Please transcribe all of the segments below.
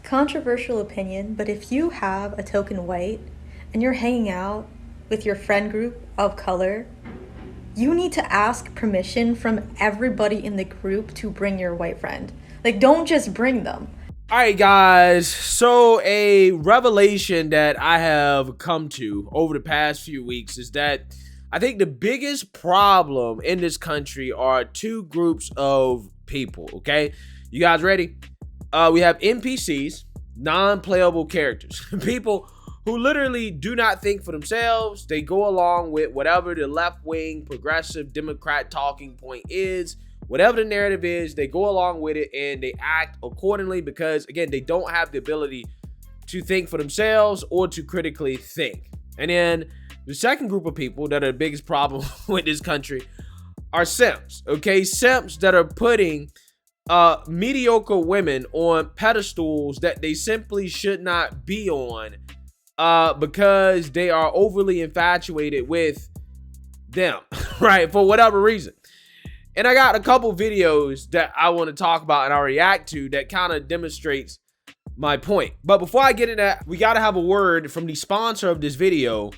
Controversial opinion, but if you have a token white and you're hanging out with your friend group of color, you need to ask permission from everybody in the group to bring your white friend. Like, don't just bring them. All right, guys. So a revelation that I have come to over the past few weeks is that I think the biggest problem in this country are two groups of people, okay? You guys ready? We have NPCs, non-playable characters, people who literally do not think for themselves. They go along with whatever the left-wing, progressive, Democrat talking point is. Whatever the narrative is, they go along with it and they act accordingly because, again, they don't have the ability to think for themselves or to critically think. And then the second group of people that are the biggest problem with this country are simps, okay? Simps that are putting mediocre women on pedestals that they simply should not be on because they are overly infatuated with them, right? For whatever reason. And I got a couple videos that I want to talk about and I react to that kind of demonstrates my point. But before I get into that, we got to have a word from the sponsor of this video,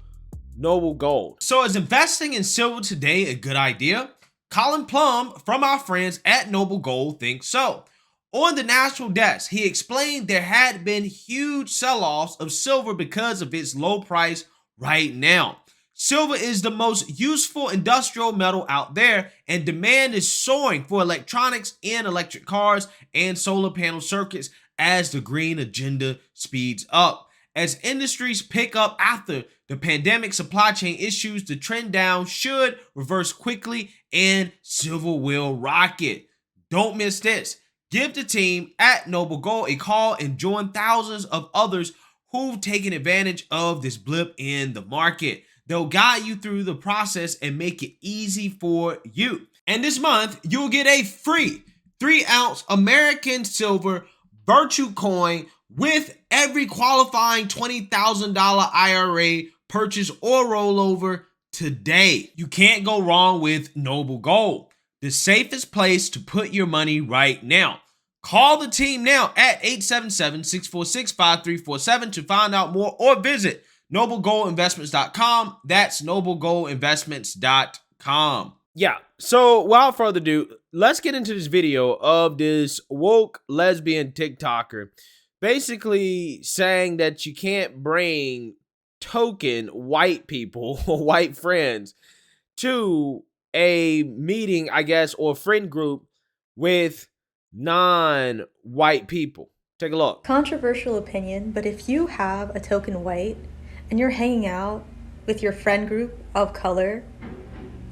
Noble Gold. So is investing in silver today a good idea? Colin Plum from our friends at Noble Gold thinks so. On the national desk, he explained there had been huge sell-offs of silver because of its low price right now. Silver is the most useful industrial metal out there, and demand is soaring for electronics and electric cars and solar panel circuits as the green agenda speeds up. As industries pick up after the pandemic supply chain issues, the trend down should reverse quickly and silver will rocket. Don't miss this. Give the team at Noble Gold a call and join thousands of others who've taken advantage of this blip in the market. They'll guide you through the process and make it easy for you. And this month, you'll get a free 3-ounce American silver virtual coin with every qualifying $20,000 IRA purchase or rollover today. You can't go wrong with Noble Gold, the safest place to put your money right now. Call the team now at 877-646-5347 to find out more or visit noblegoldinvestments.com. That's noblegoldinvestments.com. Yeah, so without further ado, let's get into this video of this woke lesbian TikToker basically saying that you can't bring token white people or white friends to a meeting, I guess, or friend group with non-white people. Take a look. Controversial opinion, but if you have a token white and you're hanging out with your friend group of color,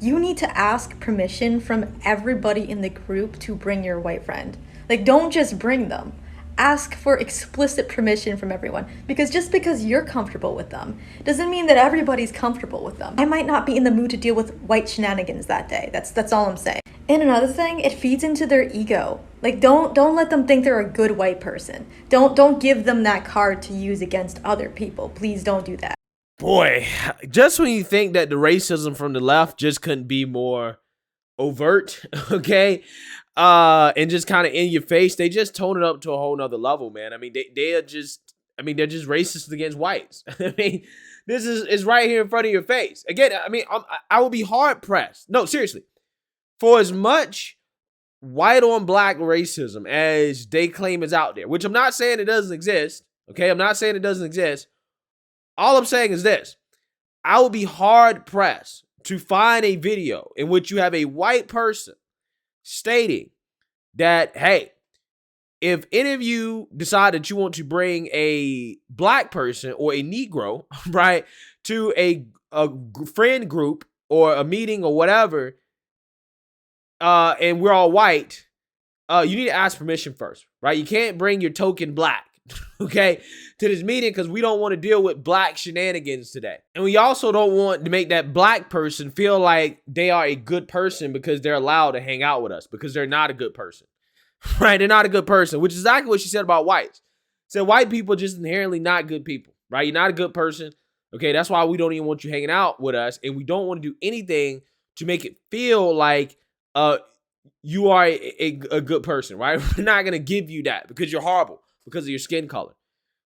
you need to ask permission from everybody in the group to bring your white friend. Like, don't just bring them. Ask for explicit permission from everyone, because just because you're comfortable with them doesn't mean that everybody's comfortable with them. I might not be in the mood to deal with white shenanigans that day. That's all I'm saying. And another thing, it feeds into their ego. Like, don't let them think they're a good white person. Don't give them that card to use against other people. Please don't do that. Boy, just when you think that the racism from the left just couldn't be more overt, okay, and just kind of in your face, they just tone it up to a whole nother level, man. I mean, they're just racist against whites. I mean, this is right here in front of your face. Again, I mean, I will be hard pressed. No, seriously, for as much white on black racism as they claim is out there, which I'm not saying it doesn't exist. Okay, I'm not saying it doesn't exist. All I'm saying is this: I will be hard pressed to find a video in which you have a white person stating that, hey, if any of you decide that you want to bring a black person or a Negro, right, to a friend group or a meeting or whatever, and we're all white, you need to ask permission first, right? You can't bring your token black, okay, to this meeting because we don't want to deal with black shenanigans today. And we also don't want to make that black person feel like they are a good person because they're allowed to hang out with us, because they're not a good person, right? They're not a good person, which is exactly what she said about whites. Said white people are just inherently not good people, right? You're not a good person. Okay, that's why we don't even want you hanging out with us, and we don't want to do anything to make it feel like you are a good person, right? We're not going to give you that because you're horrible. because of your skin color,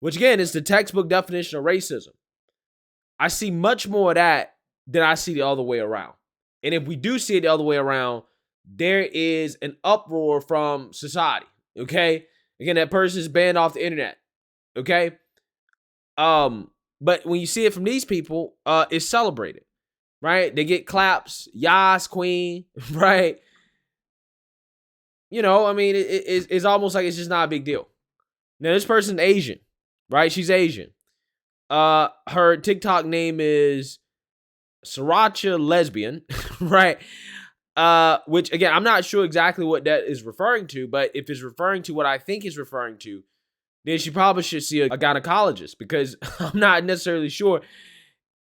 which again is the textbook definition of racism. I see much more of that than I see the other way around. And if we do see it the other way around, there is an uproar from society. Okay. Again, that person is banned off the internet. Okay. But when you see it from these people, it's celebrated, right? They get claps, yas, queen, right? You know, I mean, it's almost like it's just not a big deal. Now, this person's Asian, right? She's Asian. Her TikTok name is Sriracha Lesbian, right? Which again, I'm not sure exactly what that is referring to, but if it's referring to what I think it's referring to, then she probably should see a gynecologist, because I'm not necessarily sure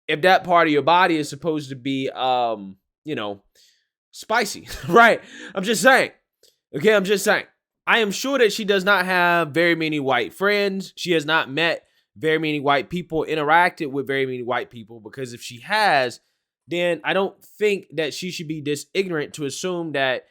if that part of your body is supposed to be, spicy, right? I'm just saying. Okay, I'm just saying. I am sure that she does not have very many white friends. She has not met very many white people, interacted with very many white people, because if she has, then I don't think that she should be this ignorant to assume that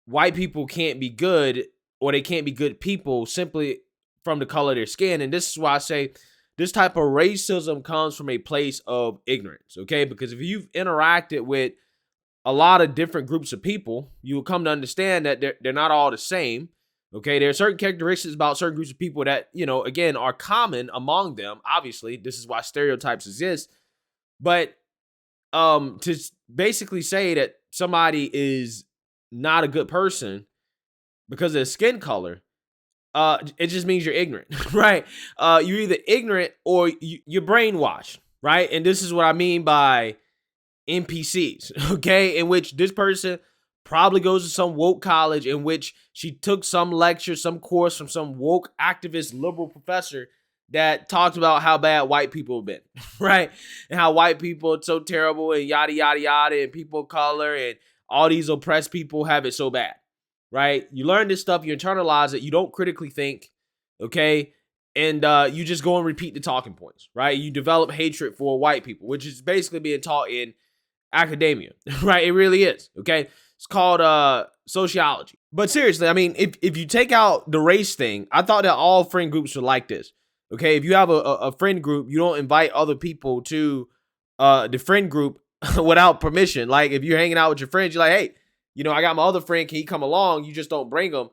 white people can't be good, or they can't be good people simply from the color of their skin. And this is why I say this type of racism comes from a place of ignorance, okay? Because if you've interacted with a lot of different groups of people, you will come to understand that they're not all the same, okay? There are certain characteristics about certain groups of people that, again, are common among them. Obviously, this is why stereotypes exist. But to basically say that somebody is not a good person because of their skin color, it just means you're ignorant, right? You're either ignorant or you're brainwashed, right? And this is what I mean by NPCs, okay? In which this person probably goes to some woke college, in which she took some lecture, some course from some woke activist liberal professor that talked about how bad white people have been, right? And how white people are so terrible and yada, yada, yada, and people of color and all these oppressed people have it so bad, right? You learn this stuff, you internalize it, you don't critically think, okay? And you just go and repeat the talking points, right? You develop hatred for white people, which is basically being taught in academia, right? It really is, okay? It's called sociology. But seriously, I mean, if you take out the race thing, I thought that all friend groups were like this, okay? If you have a friend group, you don't invite other people to the friend group without permission. Like, if you're hanging out with your friends, you're like, hey, I got my other friend, can he come along? You just don't bring him.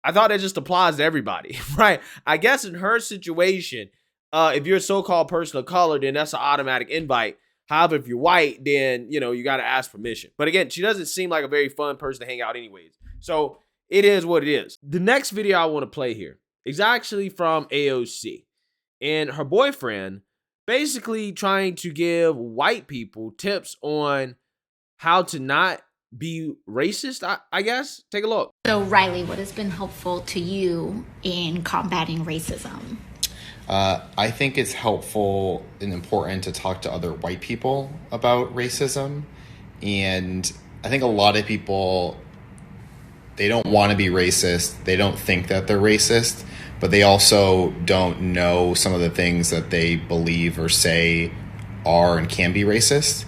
I thought that just applies to everybody, right? I guess in her situation, if you're a so-called person of color, then that's an automatic invite. However, if you're white, then, you got to ask permission. But again, she doesn't seem like a very fun person to hang out anyways. So it is what it is. The next video I want to play here is actually from AOC. And her boyfriend basically trying to give white people tips on how to not be racist, I guess. Take a look. So, Riley, what has been helpful to you in combating racism? I think it's helpful and important to talk to other white people about racism. And I think a lot of people, they don't want to be racist. They don't think that they're racist, but they also don't know some of the things that they believe or say are and can be racist.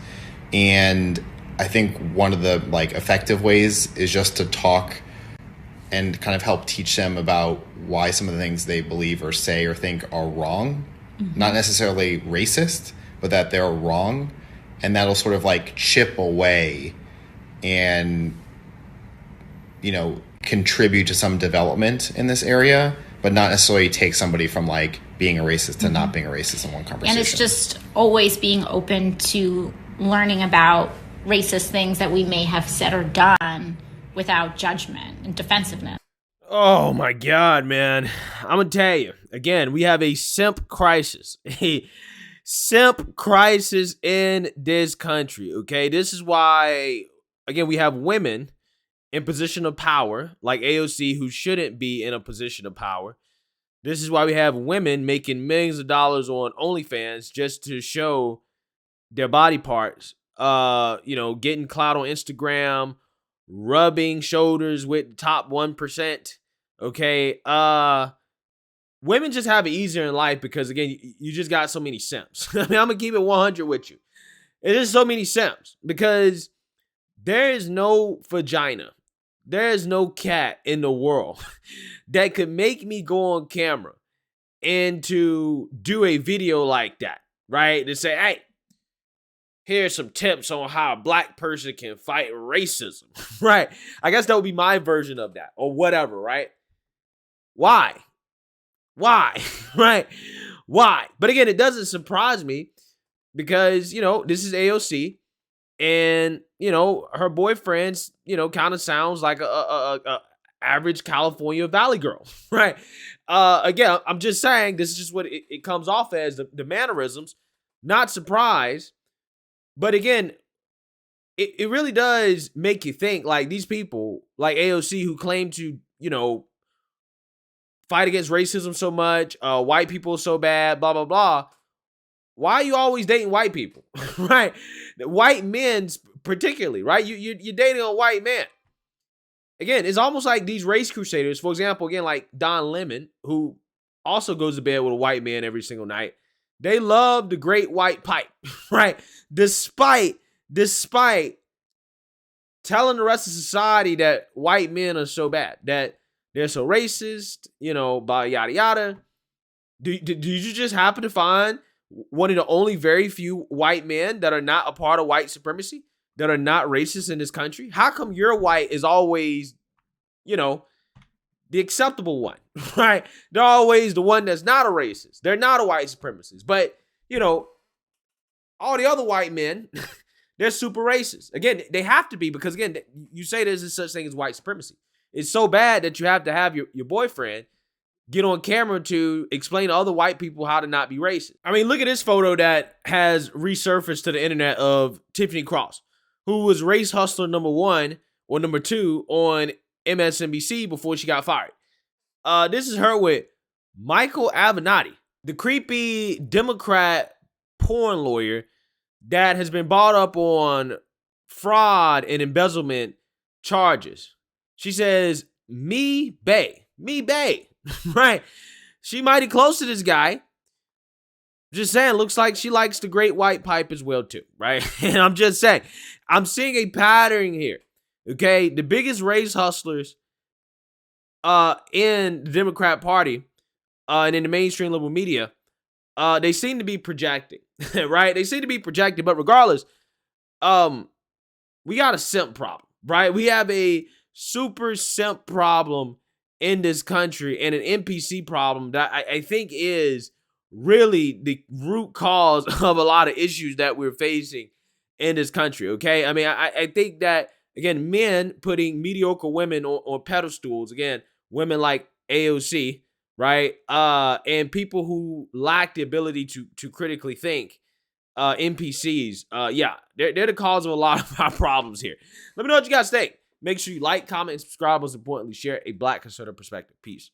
And I think one of the effective ways is just to talk and kind of help teach them about why some of the things they believe or say or think are wrong. Mm-hmm. Not necessarily racist, but that they're wrong. And that'll sort of chip away and, contribute to some development in this area, but not necessarily take somebody from being a racist to not being a racist in one conversation. And it's just always being open to learning about racist things that we may have said or done without judgment and defensiveness. Oh my God, man. I'm going to tell you, again, we have a simp crisis. A simp crisis in this country, okay? This is why, again, we have women in position of power, like AOC, who shouldn't be in a position of power. This is why we have women making millions of dollars on OnlyFans just to show their body parts, getting clout on Instagram, rubbing shoulders with the top 1%. Okay. Women just have it easier in life because, again, you just got so many simps. I mean, I'm going to keep it 100 with you. It is so many simps because there is no vagina. There is no cat in the world that could make me go on camera and to do a video like that, right? To say, hey, here's some tips on how a black person can fight racism, right? I guess that would be my version of that or whatever, right? Why? Right? Why? But again, it doesn't surprise me because, this is AOC and, her boyfriend's, kind of sounds like a average California Valley girl, right? Again, I'm just saying this is just what it comes off as, the mannerisms. Not surprised. But again, it really does make you think, like, these people like AOC who claim to, fight against racism so much, white people so bad, blah, blah, blah. Why are you always dating white people, right? White men particularly, right? You're dating a white man. Again, it's almost like these race crusaders, for example, again, like Don Lemon, who also goes to bed with a white man every single night. They love the great white pipe, right? Despite telling the rest of society that white men are so bad, that they're so racist, by yada yada. Did you just happen to find one of the only very few white men that are not a part of white supremacy, that are not racist in this country? How come your white is always, the acceptable one, right? They're always the one that's not a racist. They're not a white supremacist. But, all the other white men, they're super racist. Again, they have to be because, again, you say there's such thing as white supremacy. It's so bad that you have to have your boyfriend get on camera to explain to other white people how to not be racist. I mean, look at this photo that has resurfaced to the internet of Tiffany Cross, who was race hustler number 1 or number 2 on MSNBC before she got fired. This is her with Michael Avenatti, the creepy Democrat porn lawyer that has been brought up on fraud and embezzlement charges. She says, me bae, right? She mighty close to this guy. Just saying, looks like she likes the great white pipe as well too, right? And I'm just saying, I'm seeing a pattern here. Okay, the biggest race hustlers in the Democrat Party and in the mainstream liberal media, they seem to be projecting, right? They seem to be projecting, but regardless, we got a simp problem, right? We have a super simp problem in this country and an NPC problem that I think is really the root cause of a lot of issues that we're facing in this country, okay? I mean, I think that, again, men putting mediocre women on pedestals, again, women like AOC, right? And people who lack the ability to critically think, NPCs, they're the cause of a lot of our problems here. Let me know what you guys think. Make sure you like, comment, and subscribe. Most importantly, share a Black conservative perspective. Peace.